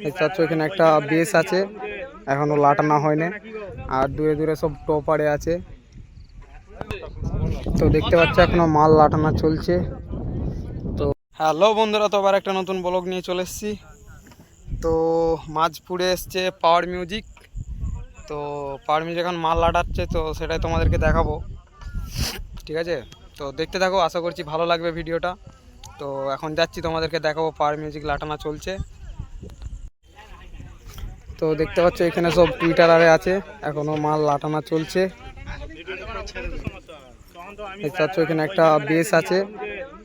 দেখতে পাচ্ছ এখানে একটা বেস আছে, এখনো লাটানো হয়নি, আর দূরে দূরে সব টপারে আছে। তো দেখতে পাচ্ছ এখনো মাল লাটানো চলছে। তো হ্যালো বন্ধুরা, তো আবার একটা নতুন ব্লগ নিয়ে চলে এসেছি। তো মাঝপুরে এসছে পাওয়ার মিউজিক। তো পাওয়ার মিউজিক এখন মাল লাটাচ্ছে, তো সেটাই তোমাদেরকে দেখাবো, ঠিক আছে? তো দেখতে থাকো, আশা করছি ভালো লাগবে ভিডিওটা। তো এখন যাচ্ছি, তোমাদেরকে দেখাবো পাওয়ার মিউজিক লাটানো চলছে। তো দেখতে পাচ্ছ এখানে সব টুইটারে আছে, এখনো মাল লাটানো চলছে। দেখতে পাচ্ছ এখানে একটা বেস আছে,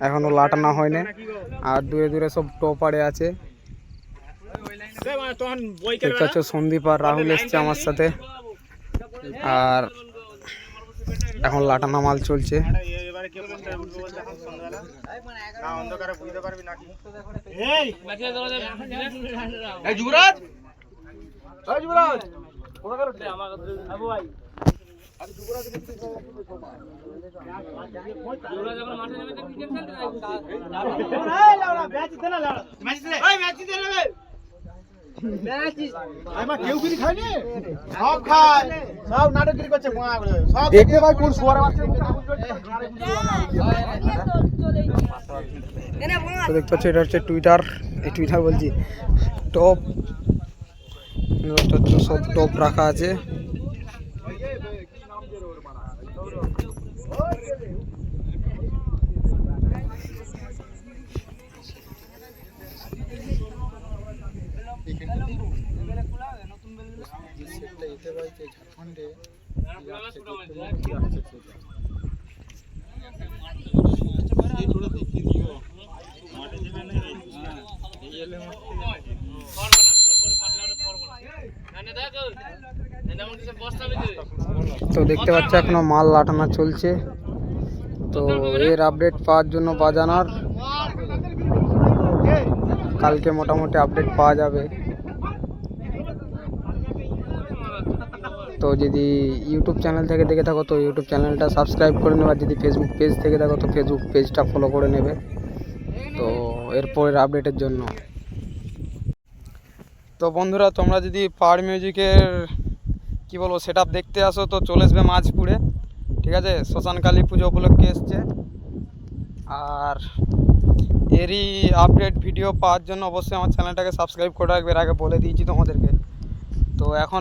এখনো লাটানো হয়নি, আর দূরে দূরে সব টপারে আছে। দেখতে পাচ্ছ সন্দীপ আর রাহুল এসছে আমার সাথে, আর এখন লাটানো মাল চলছে। তো দেখতে পাচ্ছ এটা হচ্ছে টুইটার, এই টুইটার বলছি টপ, সব টপ রাখা আছে। তো দেখতে পাচ্ছ এখনো মাল লাটানো চলছে। তো এর আপডেট পাওয়ার জন্য বাজানোর কালকে মোটামুটি আপডেট পাওয়া যাবে। তো যদি ইউটিউব চ্যানেল থেকে দেখে থাকো তো ইউটিউব চ্যানেলটা সাবস্ক্রাইব করে নেবে, আর যদি ফেসবুক পেজ থেকে দেখো তো ফেসবুক পেজটা ফলো করে নেবে, তো এরপরের আপডেটের জন্য। তো বন্ধুরা, তোমরা যদি পাওয়ার মিউজিকের কি বলবো সেটআপ দেখতে আসো তো চলে আসবে মাঝপুরে, ঠিক আছে? শ্মশানকালী পুজো উপলক্ষে এসছে। আর এরই আপডেট ভিডিও পাওয়ার জন্য অবশ্যই আমার চ্যানেলটাকে সাবস্ক্রাইব করে রাখবে, এর আগে বলে দিয়েছি তোমাদেরকে। তো এখন